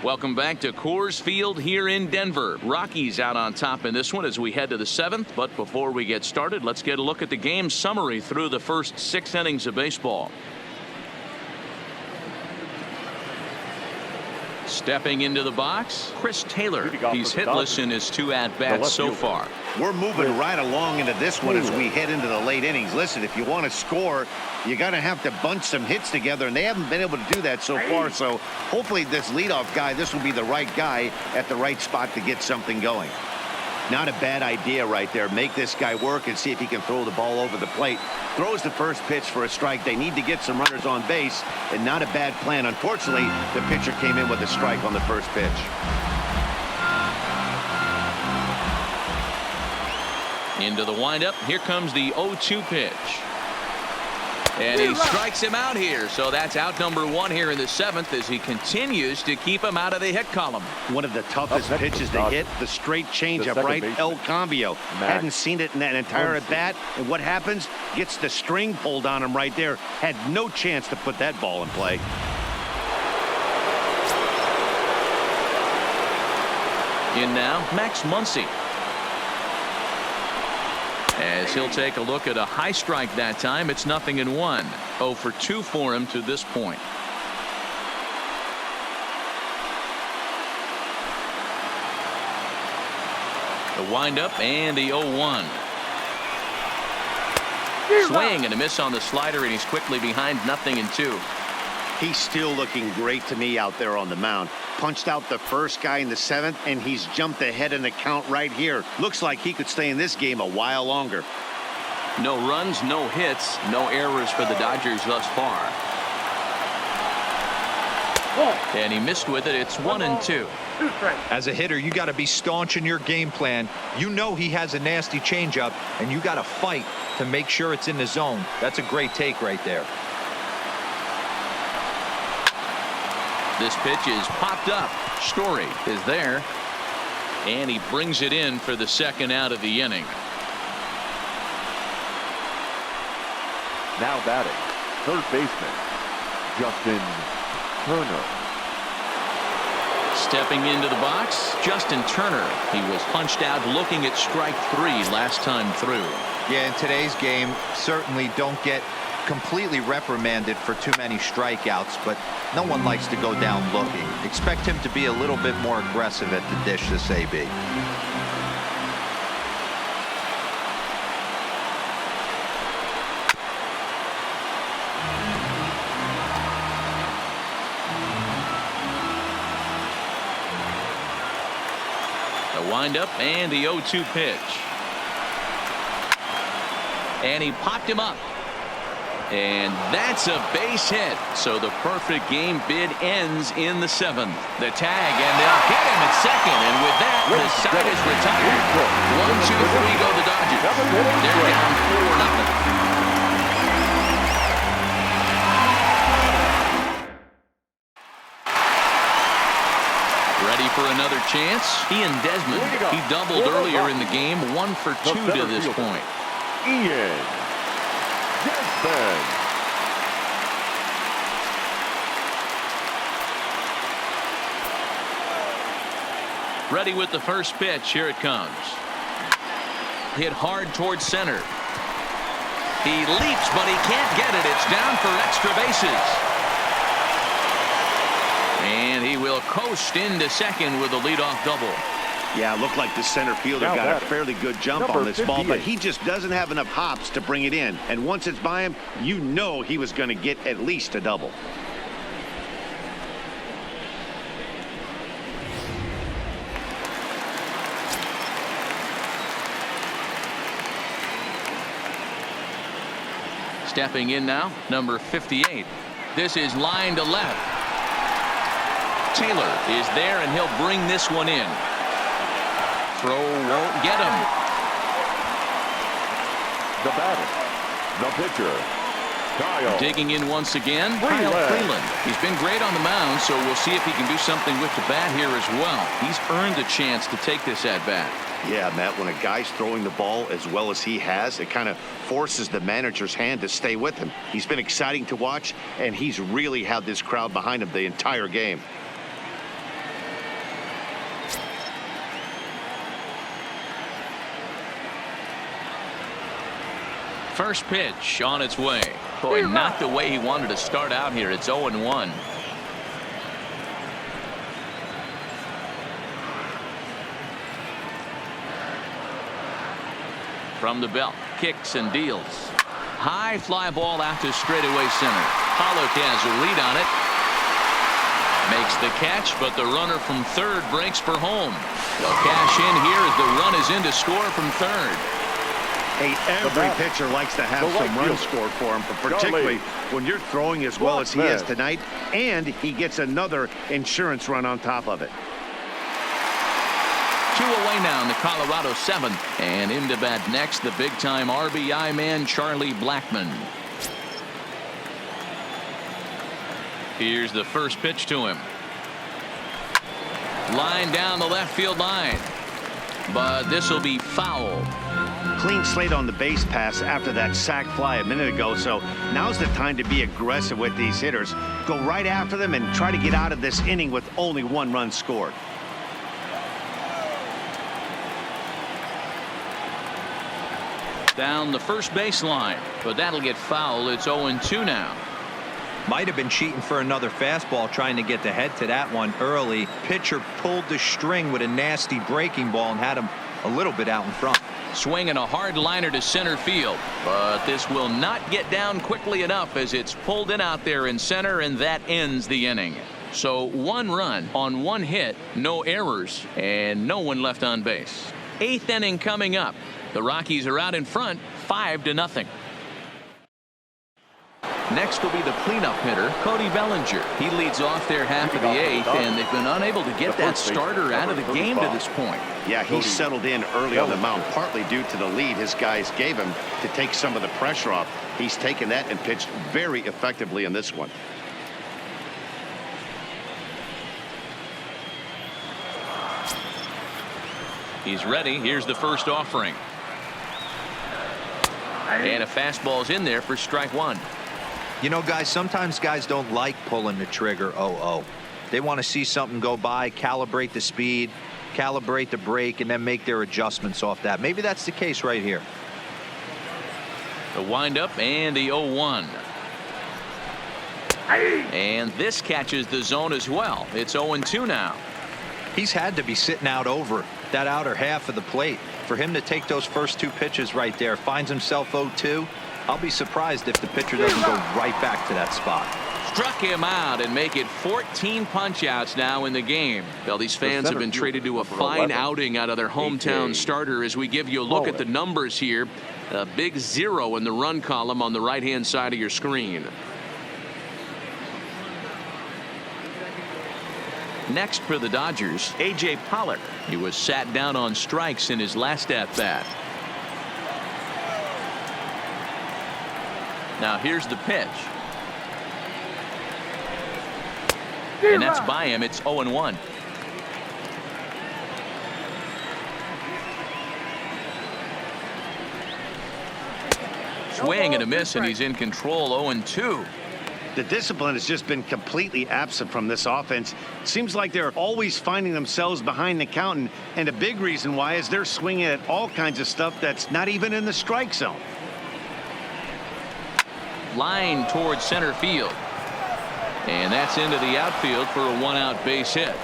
Welcome back to Coors Field here in Denver. Rockies out on top in this one as we head to the 7th. But before we get started, let's get a look at the game summary through the first 6 innings of baseball. Stepping into the box, Chris Taylor. He's hitless in his 2 at-bats so far. We're moving right along into this one as we head into the late innings. Listen, if you want to score, you got to have to bunch some hits together, and they haven't been able to do that so far. So hopefully this leadoff guy, this will be the right guy at the right spot to get something going. Not a bad idea right there. Make this guy work and see if he can throw the ball over the plate. Throws the first pitch for a strike. They need to get some runners on base, and not a bad plan. Unfortunately, the pitcher came in with a strike on the first pitch. Into the windup. Here comes the 0-2 pitch. And he strikes him out here. So that's out number 1 here in the 7th as he continues to keep him out of the hit column. One of the toughest pitches to hit, the straight changeup, right? El Cambio. Hadn't seen it in that entire at bat. And what happens? Gets the string pulled on him right there. Had no chance to put that ball in play. In now, Max Muncy. As he'll take a look at a high strike that time. It's 0-1. 0 for 2 for him to this point. The windup and the 0-1. Swing and a miss on the slider, and he's quickly behind 0-2. He's still looking great to me out there on the mound. Punched out the first guy in the 7th, and he's jumped ahead in the count right here. Looks like he could stay in this game a while longer. No runs, no hits, no errors for the Dodgers thus far. And he missed with it. It's 1-2. As a hitter, you got to be staunch in your game plan. You know he has a nasty changeup, and you got to fight to make sure it's in the zone. That's a great take right there. This pitch is popped up. Story is there. And he brings it in for the 2nd out of the inning. Now batting, third baseman, Justin Turner. Stepping into the box, Justin Turner. He was punched out looking at strike 3 last time through. Yeah, in today's game, certainly don't get completely reprimanded for too many strikeouts, but no one likes to go down looking. Expect him to be a little bit more aggressive at the dish this AB. The windup and the 0-2 pitch. And he popped him up. And that's a base hit. So the perfect game bid ends in the 7th. The tag, and they'll get him at 2nd. And with that, the side is retired. 1-2-3 go the Dodgers. They're down 4-0. Ready for another chance? Ian Desmond. He doubled earlier in the game. 1 for 2 to this point. Ian Desmond. Ready with the first pitch. Here it comes. Hit hard towards center. He leaps, but he can't get it. It's down for extra bases. And he will coast into 2nd with a leadoff double. Yeah, it looked like the center fielder got a fairly good jump on this ball, but he just doesn't have enough hops to bring it in. And once it's by him, you know he was going to get at least a double. Stepping in now, number 58. This is line to left. Taylor is there, and he'll bring this one in. Throw won't get him. The batter, the pitcher, Kyle. Digging in once again, Kyle Freeland. He's been great on the mound, so we'll see if he can do something with the bat here as well. He's earned a chance to take this at bat. Yeah, Matt, when a guy's throwing the ball as well as he has, it kind of forces the manager's hand to stay with him. He's been exciting to watch, and he's really had this crowd behind him the entire game. First pitch on its way. Boy, not the way he wanted to start out here. It's 0-1. From the belt, kicks and deals. High fly ball out to straightaway center. Pollock has a lead on it. Makes the catch, but the runner from third breaks for home. They'll cash in here as the run is in to score from third. Hey, every pitcher likes to have some runs scored for him, but particularly when you're throwing as well as he is tonight, and he gets another insurance run on top of it. 2 away now in the Colorado 7th. And into bat next, the big-time RBI man, Charlie Blackmon. Here's the first pitch to him. Line down the left field line. But this will be foul. Clean slate on the base pass after that sac fly a minute ago, so now's the time to be aggressive with these hitters. Go right after them and try to get out of this inning with only 1 run scored. Down the first baseline, but that'll get foul. It's 0-2 now. Might have been cheating for another fastball, trying to get the head to that one early. Pitcher pulled the string with a nasty breaking ball and had him a little bit out in front. Swinging a hard liner to center field, but this will not get down quickly enough as it's pulled in out there in center, and that ends the inning. So 1 run on 1 hit, no errors, and no one left on base. 8th inning coming up. The Rockies are out in front 5-0. Next will be the cleanup hitter, Cody Bellinger. He leads off their half of the 8th, and they've been unable to get that starter out of the game to this point. Yeah, he settled in early on the mound, partly due to the lead his guys gave him to take some of the pressure off. He's taken that and pitched very effectively in this one. He's ready. Here's the first offering. And a fastball's in there for strike 1. You know, guys, sometimes guys don't like pulling the trigger 0-0. They want to see something go by, calibrate the speed, calibrate the brake, and then make their adjustments off that. Maybe that's the case right here. The windup and the 0-1. And this catches the zone as well. It's 0-2 now. He's had to be sitting out over that outer half of the plate. For him to take those first 2 pitches right there, finds himself 0-2. I'll be surprised if the pitcher doesn't go right back to that spot. Struck him out and make it 14 punch-outs now in the game. Well, these fans have been treated to a fine outing out of their hometown starter as we give you a look at the numbers here. A big 0 in the run column on the right-hand side of your screen. Next for the Dodgers, A.J. Pollock. He was sat down on strikes in his last at-bat. Now here's the pitch. And that's by him. It's 0-1. Swing and a miss, and he's in control. 0-2. The discipline has just been completely absent from this offense. Seems like they're always finding themselves behind the count, and a big reason why is they're swinging at all kinds of stuff that's not even in the strike zone. Line towards center field. And that's into the outfield for a 1-out base hit.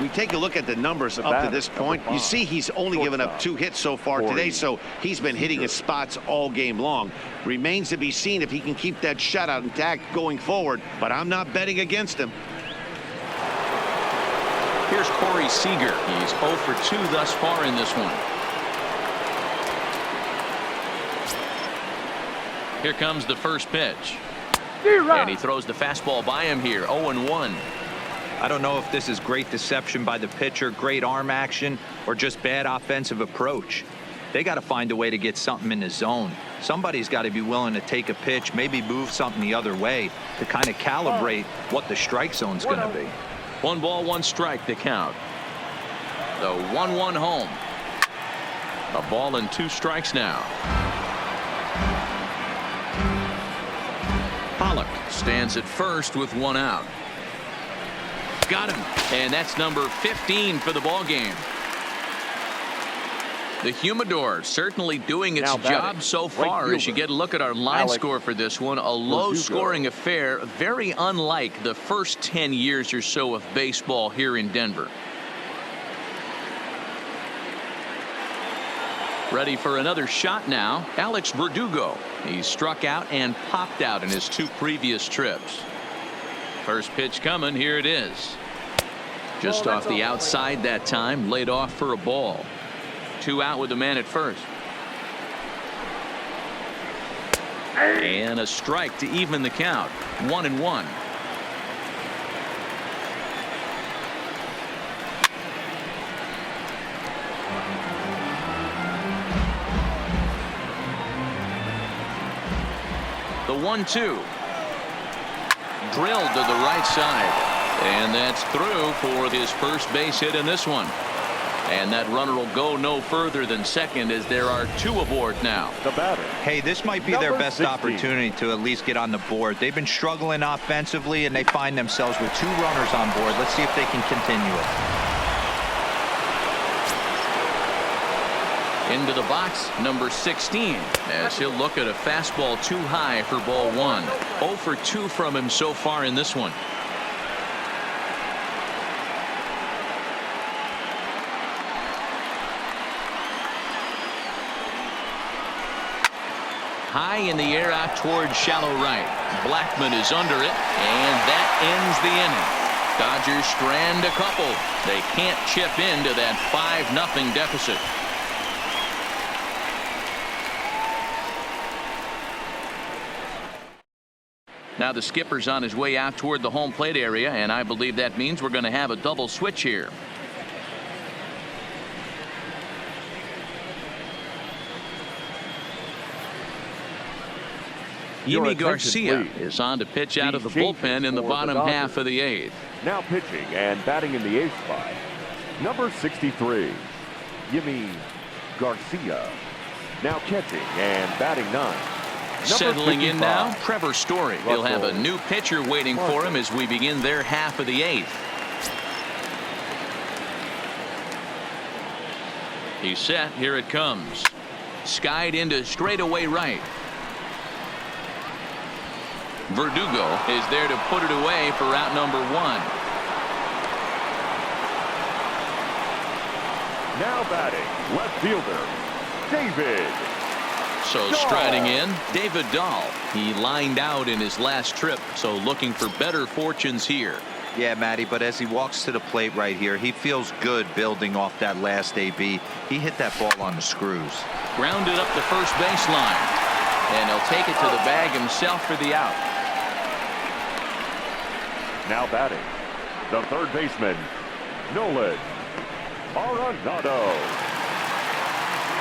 We take a look at the numbers up to this point. You see he's only given up 2 hits so far today, so he's been hitting his spots all game long. Remains to be seen if he can keep that shutout intact going forward, but I'm not betting against him. Here's Corey Seager. He's 0 for 2 thus far in this one. Here comes the first pitch. And he throws the fastball by him here. 0-1. I don't know if this is great deception by the pitcher, great arm action, or just bad offensive approach. They got to find a way to get something in the zone. Somebody's got to be willing to take a pitch, maybe move something the other way to kind of calibrate what the strike zone's going to be. 1 ball, 1 strike to count. The 1-1 home. A ball and 2 strikes now. Pollock stands at first with 1 out. Got him, and that's number 15 for the ball game. The Humidor certainly doing its Now batting, job so right far. As you fielder, get a look at our line Alex score for this one, a low-scoring affair, very unlike the first 10 years or so of baseball here in Denver. Ready for another shot now, Alex Verdugo. He struck out and popped out in his 2 previous trips. First pitch coming, here it is. Just off the outside that time, laid off for a ball. 2 out with the man at first. And a strike to even the count. 1-1. The 1-2. Drilled to the right side. And that's through for his first base hit in this one. And that runner will go no further than second as there are 2 aboard now. The batter. Hey, this might be their best opportunity to at least get on the board. They've been struggling offensively, and they find themselves with 2 runners on board. Let's see if they can continue it. Into the box, number 16, as he'll look at a fastball too high for ball 1. 0 for 2 from him so far in this one. High in the air out towards shallow right. Blackman is under it, and that ends the inning. Dodgers strand a couple. They can't chip into that 5-0 deficit. Now the skipper's on his way out toward the home plate area, and I believe that means we're going to have a double switch here. Yimi Garcia is on to pitch out of the bullpen in the bottom half of the 8th. Now pitching and batting in the 8th spot, number 63, Yimi Garcia. Now catching and batting 9. Settling in now, Trevor Story. He'll have a new pitcher waiting for him as we begin their half of the 8th. He's set. Here it comes. Skied into straightaway right. Verdugo is there to put it away for out number 1. Now batting, left fielder, David. So striding in, David Dahl. He lined out in his last trip, so looking for better fortunes here. Yeah, Matty, but as he walks to the plate right here, he feels good building off that last AB. He hit that ball on the screws. Grounded up the first baseline, and he'll take it to the bag himself for the out. Now batting, the third baseman, Nolan Arenado.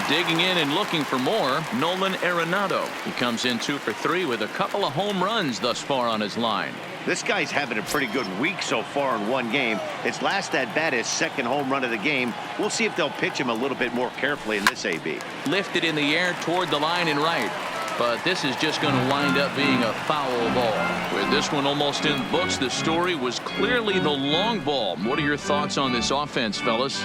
Digging in and looking for more, Nolan Arenado. He comes in 2 for 3 with a couple of home runs thus far on his line. This guy's having a pretty good week so far in one game. His last at bat, his 2nd home run of the game. We'll see if they'll pitch him a little bit more carefully in this AB. Lifted in the air toward the line and right. But this is just going to wind up being a foul ball. With this one almost in books, the story was clearly the long ball. What are your thoughts on this offense, fellas?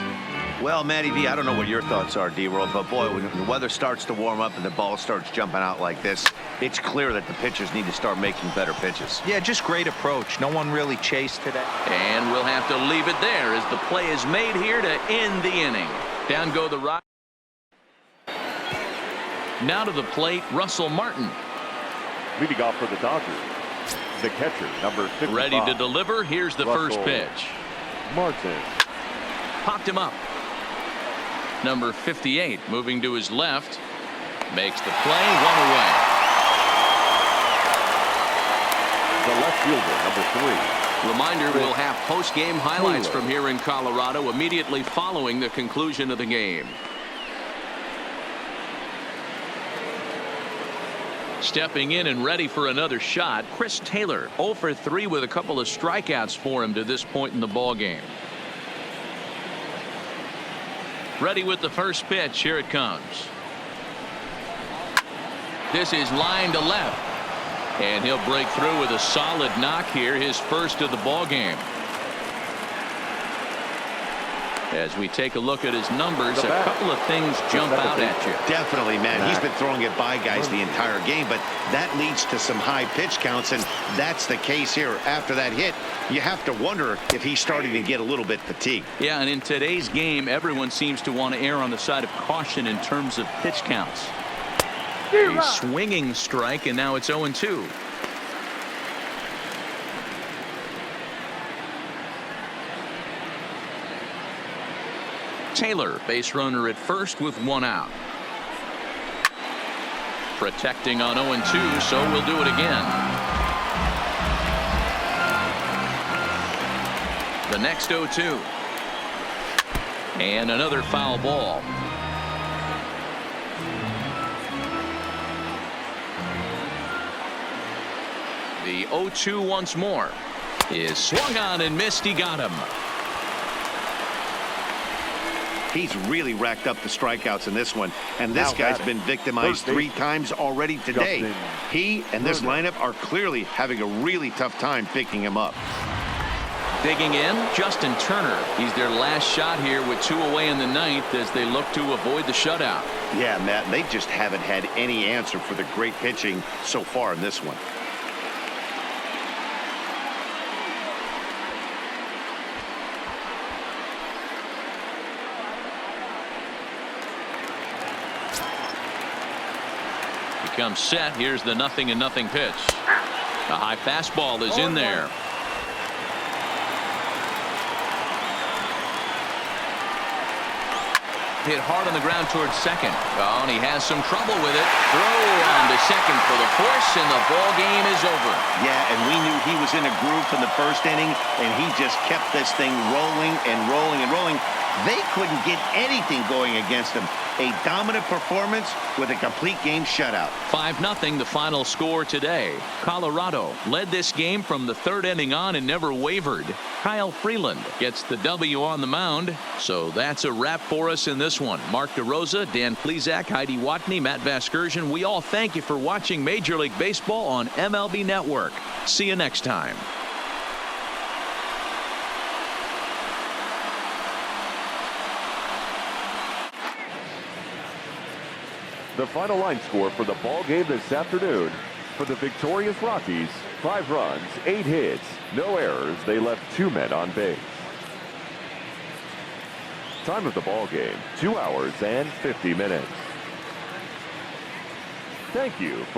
Well, Matty V, I don't know what your thoughts are, D-Roll, but boy, when the weather starts to warm up and the ball starts jumping out like this, it's clear that the pitchers need to start making better pitches. Yeah, just great approach. No one really chased today. And we'll have to leave it there as the play is made here to end the inning. Down go the Rockies. Now to the plate, Russell Martin. Leading off for the Dodgers, the catcher, number 55. Ready to deliver. Here's the first pitch. Martin. Popped him up. Number 58 moving to his left. Makes the play. 1 away. The left fielder, number 3. Reminder, we'll have post-game highlights from here in Colorado immediately following the conclusion of the game. Stepping in and ready for another shot, Chris Taylor. 0 for 3 with a couple of strikeouts for him to this point in the ball game. Ready with the first pitch. Here it comes. This is line to left. And he'll break through with a solid knock here, his first of the ball game. As we take a look at his numbers, a couple of things jump out at you. Definitely, man. He's been throwing it by guys the entire game, but that leads to some high pitch counts, and that's the case here. After that hit, you have to wonder if he's starting to get a little bit fatigued. Yeah, and in today's game, everyone seems to want to err on the side of caution in terms of pitch counts. A swinging strike, and now it's 0-2. Taylor, base runner at first with 1 out. Protecting on 0-2, so we'll do it again. The next 0-2. And another foul ball. The 0-2 once more is swung on and missed. He got him. He's really racked up the strikeouts in this one, and this guy's been victimized 3 times already today. He and this lineup are clearly having a really tough time picking him up. Digging in, Justin Turner. He's their last shot here with 2 away in the 9th as they look to avoid the shutout. Yeah, Matt, they just haven't had any answer for the great pitching so far in this one. Comes set. Here's the 0-0 pitch. The high fastball is in there. Hit hard on the ground towards second. Oh, and he has some trouble with it. Throw on to second for the force, and the ball game is over. Yeah, and we knew he was in a groove from the first inning, and he just kept this thing rolling and rolling and rolling. They couldn't get anything going against him. A dominant performance with a complete game shutout. 5-0 the final score today. Colorado led this game from the 3rd inning on and never wavered. Kyle Freeland gets the W on the mound. So that's a wrap for us in this one. Mark DeRosa, Dan Plesac, Heidi Watney, Matt Vasgersian. We all thank you for watching Major League Baseball on MLB Network. See you next time. The final line score for the ball game this afternoon. For the victorious Rockies, 5 runs, 8 hits, no errors. They left 2 men on base. Time of the ball game, 2 hours and 50 minutes. Thank you for